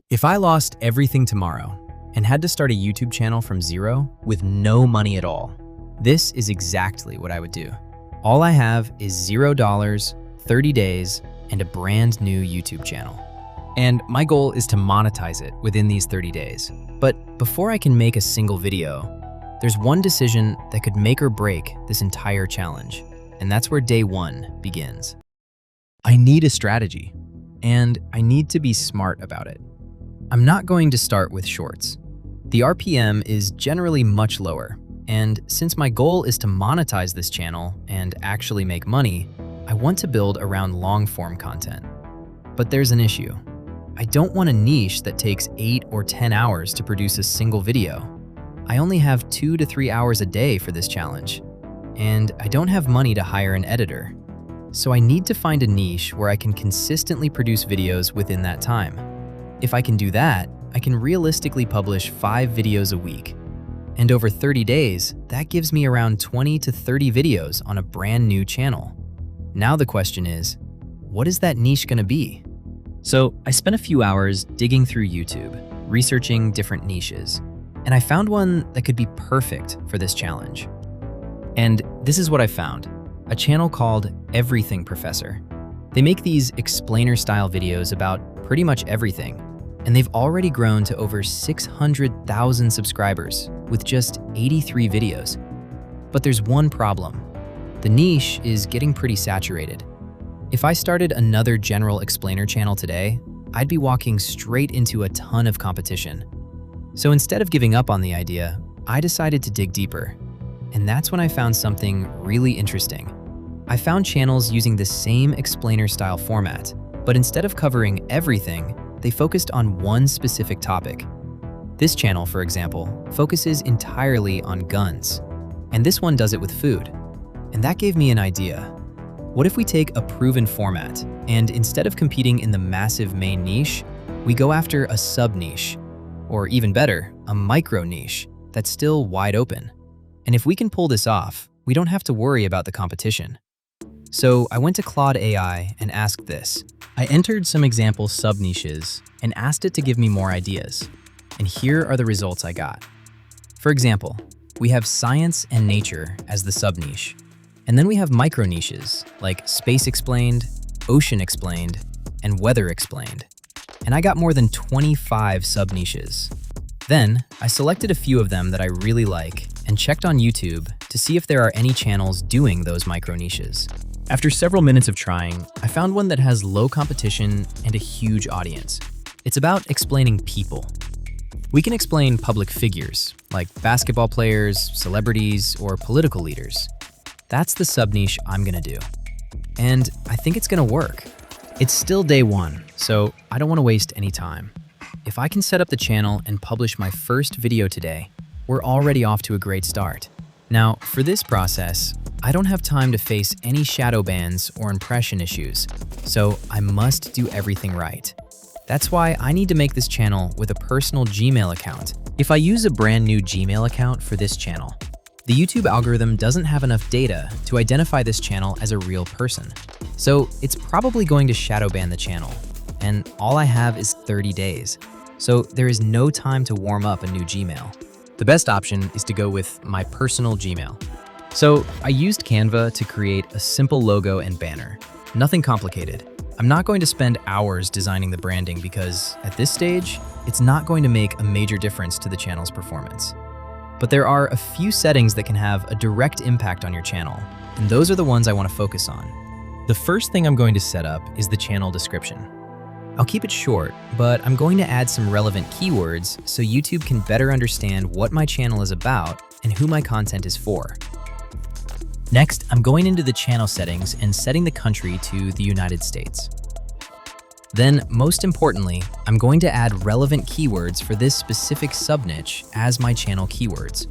If I lost everything tomorrow and had to start a YouTube channel from zero with no money at all, this is exactly what I would do. All I have is $0, 30 days, and a brand new YouTube channel. And my goal is to monetize it within these 30 days. But before I can make a single video, there's one decision that could make or break this entire challenge. And that's where day one begins. I need a strategy, and I need to be smart about it. I'm not going to start with shorts. The RPM is generally much lower, and since my goal is to monetize this channel and actually make money, I want to build around long-form content. But there's an issue. I don't want a niche that takes 8 or 10 hours to produce a single video. I only have 2 to 3 hours a day for this challenge, and I don't have money to hire an editor. So I need to find a niche where I can consistently produce videos within that time. If I can do that, I can realistically publish 5 videos a week. And over 30 days, that gives me around 20 to 30 videos on a brand new channel. Now the question is, what is that niche gonna be? So I spent a few hours digging through YouTube, researching different niches, and I found one that could be perfect for this challenge. And this is what I found, a channel called Everything Professor. They make these explainer-style videos about pretty much everything, and they've already grown to over 600,000 subscribers with just 83 videos. But there's one problem. The niche is getting pretty saturated. If I started another general explainer channel today, I'd be walking straight into a ton of competition. So instead of giving up on the idea, I decided to dig deeper. And that's when I found something really interesting. I found channels using the same explainer-style format, but instead of covering everything, they focused on one specific topic. This channel, for example, focuses entirely on guns, and this one does it with food. And that gave me an idea. What if we take a proven format, and instead of competing in the massive main niche, we go after a sub-niche, or even better, a micro-niche that's still wide open. And if we can pull this off, we don't have to worry about the competition. So I went to Claude AI and asked this. I entered some example sub-niches and asked it to give me more ideas. And here are the results I got. For example, we have science and nature as the sub-niche. And then we have micro-niches like space explained, ocean explained, and weather explained. And I got more than 25 sub-niches. Then I selected a few of them that I really like and checked on YouTube to see if there are any channels doing those micro-niches. After several minutes of trying, I found one that has low competition and a huge audience. It's about explaining people. We can explain public figures, like basketball players, celebrities, or political leaders. That's the sub-niche I'm gonna do. And I think it's gonna work. It's still day one, so I don't wanna waste any time. If I can set up the channel and publish my first video today, we're already off to a great start. Now, for this process, I don't have time to face any shadow bans or impression issues, so I must do everything right. That's why I need to make this channel with a personal Gmail account. If I use a brand new Gmail account for this channel, the YouTube algorithm doesn't have enough data to identify this channel as a real person. So it's probably going to shadow ban the channel, and all I have is 30 days. So there is no time to warm up a new Gmail. The best option is to go with my personal Gmail. So I used Canva to create a simple logo and banner. Nothing complicated. I'm not going to spend hours designing the branding because at this stage, it's not going to make a major difference to the channel's performance. But there are a few settings that can have a direct impact on your channel, and those are the ones I want to focus on. The first thing I'm going to set up is the channel description. I'll keep it short, but I'm going to add some relevant keywords so YouTube can better understand what my channel is about and who my content is for. Next, I'm going into the channel settings and setting the country to the United States. Then, most importantly, I'm going to add relevant keywords for this specific sub-niche as my channel keywords.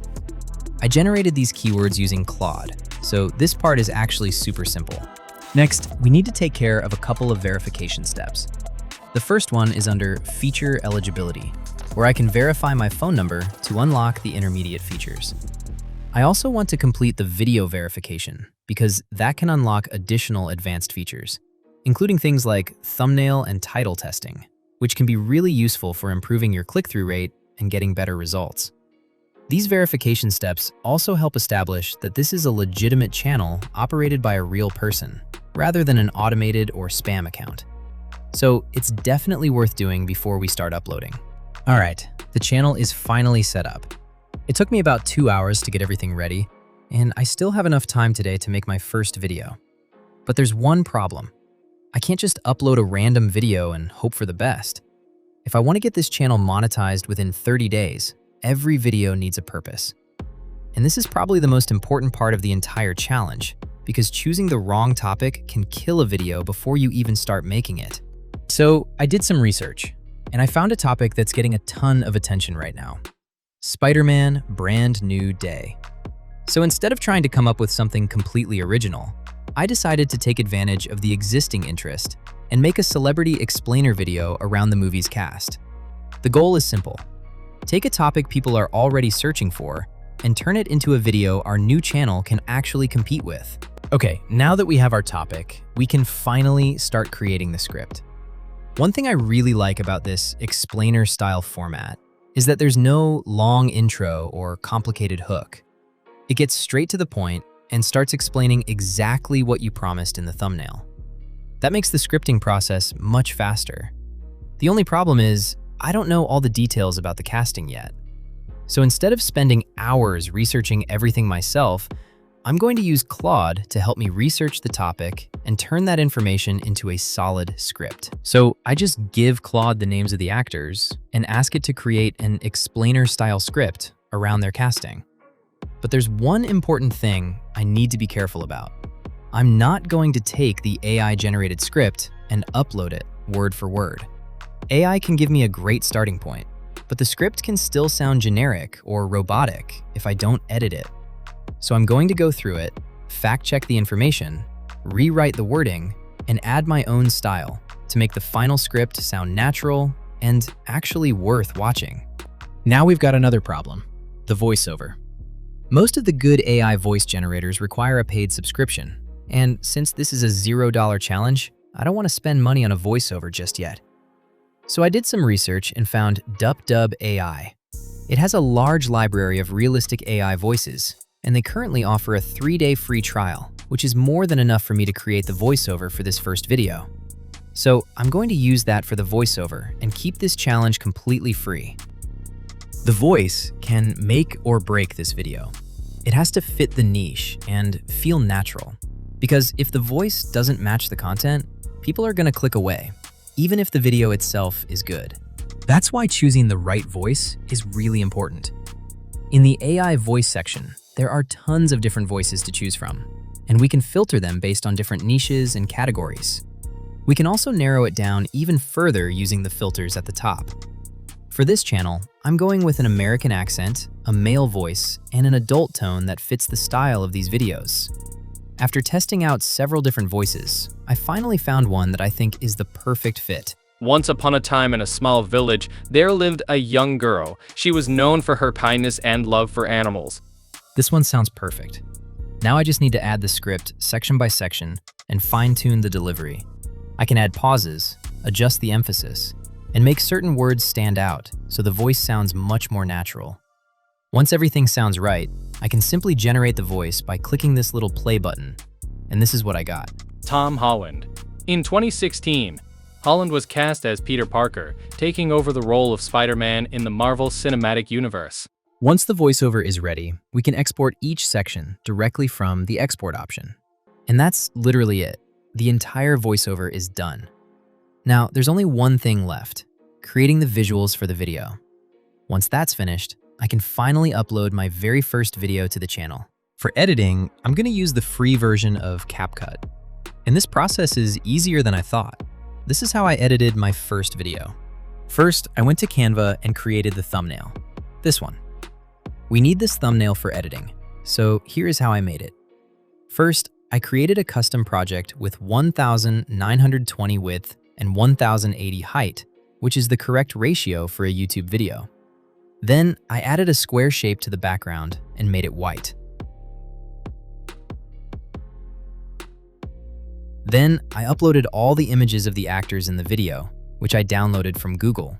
I generated these keywords using Claude, so this part is actually super simple. Next, we need to take care of a couple of verification steps. The first one is under Feature Eligibility, where I can verify my phone number to unlock the intermediate features. I also want to complete the video verification because that can unlock additional advanced features, including things like thumbnail and title testing. which can be really useful for improving your click-through rate and getting better results. These verification steps also help establish that this is a legitimate channel operated by a real person, rather than an automated or spam account. So it's definitely worth doing before we start uploading. All right, the channel is finally set up. It took me about 2 hours to get everything ready, and I still have enough time today to make my first video. But there's one problem. I can't just upload a random video and hope for the best. If I want to get this channel monetized within 30 days, every video needs a purpose. And this is probably the most important part of the entire challenge, because choosing the wrong topic can kill a video before you even start making it. So I did some research, and I found a topic that's getting a ton of attention right now. Spider-Man Brand New Day. So instead of trying to come up with something completely original, I decided to take advantage of the existing interest and make a celebrity explainer video around the movie's cast. The goal is simple. Take a topic people are already searching for and turn it into a video our new channel can actually compete with. Okay, now that we have our topic, we can finally start creating the script. One thing I really like about this explainer-style format is that there's no long intro or complicated hook. It gets straight to the point and starts explaining exactly what you promised in the thumbnail. That makes the scripting process much faster. The only problem is, I don't know all the details about the casting yet. So instead of spending hours researching everything myself, I'm going to use Claude to help me research the topic and turn that information into a solid script. So I just give Claude the names of the actors and ask it to create an explainer-style script around their casting. But there's one important thing I need to be careful about. I'm not going to take the AI-generated script and upload it word for word. AI can give me a great starting point, but the script can still sound generic or robotic if I don't edit it. So I'm going to go through it, fact-check the information, rewrite the wording, and add my own style to make the final script sound natural and actually worth watching. Now we've got another problem, the voiceover. Most of the good AI voice generators require a paid subscription, and since this is a $0 challenge, I don't want to spend money on a voiceover just yet. So I did some research and found DupDub AI. It has a large library of realistic AI voices, and they currently offer a 3-day free trial, which is more than enough for me to create the voiceover for this first video. So I'm going to use that for the voiceover and keep this challenge completely free. The voice can make or break this video. It has to fit the niche and feel natural, because if the voice doesn't match the content, people are going to click away, even if the video itself is good. That's why choosing the right voice is really important. In the AI voice section, there are tons of different voices to choose from, and we can filter them based on different niches and categories. We can also narrow it down even further using the filters at the top. For this channel, I'm going with an American accent, a male voice, and an adult tone that fits the style of these videos. After testing out several different voices, I finally found one that I think is the perfect fit. Once upon a time in a small village, there lived a young girl. She was known for her kindness and love for animals. This one sounds perfect. Now I just need to add the script section by section and fine-tune the delivery. I can add pauses, adjust the emphasis, and make certain words stand out so the voice sounds much more natural. Once everything sounds right, I can simply generate the voice by clicking this little play button, and this is what I got. Tom Holland. In 2016, Holland was cast as Peter Parker, taking over the role of Spider-Man in the Marvel Cinematic Universe. Once the voiceover is ready, we can export each section directly from the export option. And that's literally it. The entire voiceover is done. Now, there's only one thing left, creating the visuals for the video. Once that's finished, I can finally upload my very first video to the channel. For editing, I'm going to use the free version of CapCut. And this process is easier than I thought. This is how I edited my first video. First, I went to Canva and created the thumbnail. This one. We need this thumbnail for editing, so here is how I made it. First, I created a custom project with 1920 width and 1080 height, which is the correct ratio for a YouTube video. Then, I added a square shape to the background and made it white. Then, I uploaded all the images of the actors in the video which I downloaded from Google.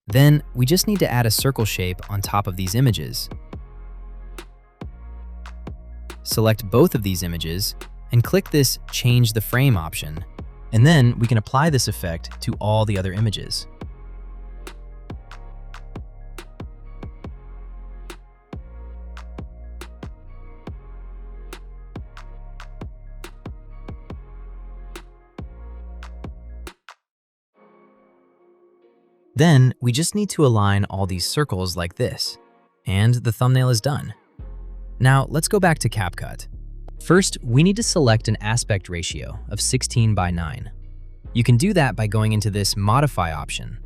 Then we just need to add a circle shape on top of these images. Select both of these images and click this Change the Frame option, and then we can apply this effect to all the other images. Then we just need to align all these circles like this, and the thumbnail is done. Now let's go back to CapCut. First, we need to select an aspect ratio of 16:9. You can do that by going into this Modify option.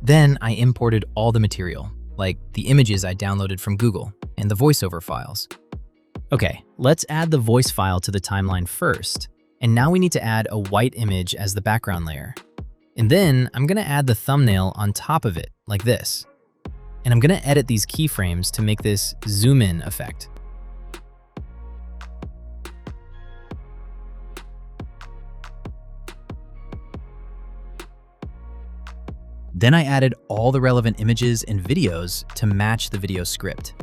Then I imported all the material, like the images I downloaded from Google and the voiceover files. Okay, let's add the voice file to the timeline first, and now we need to add a white image as the background layer. And then I'm gonna add the thumbnail on top of it, like this. And I'm gonna edit these keyframes to make this zoom in effect. Then I added all the relevant images and videos to match the video script.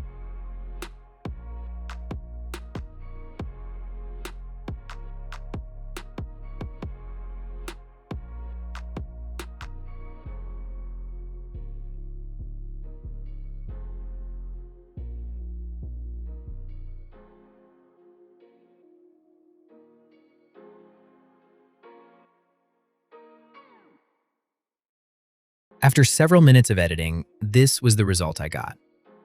After several minutes of editing, this was the result I got.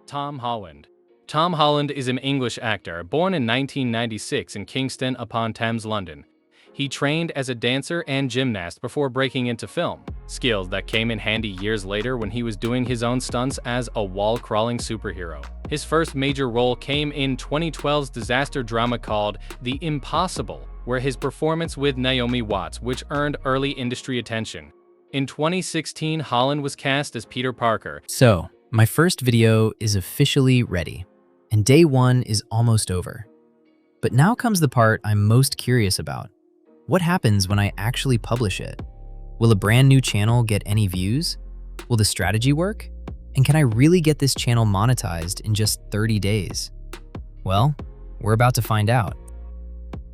Tom Holland. Tom Holland is an English actor born in 1996 in Kingston upon Thames, London. He trained as a dancer and gymnast before breaking into film, skills that came in handy years later when he was doing his own stunts as a wall-crawling superhero. His first major role came in 2012's disaster drama called The Impossible, where his performance with Naomi Watts, which earned early industry attention. In 2016, Holland was cast as Peter Parker. So, my first video is officially ready, and day one is almost over. But now comes the part I'm most curious about. What happens when I actually publish it? Will a brand new channel get any views? Will the strategy work? And can I really get this channel monetized in just 30 days? Well, we're about to find out.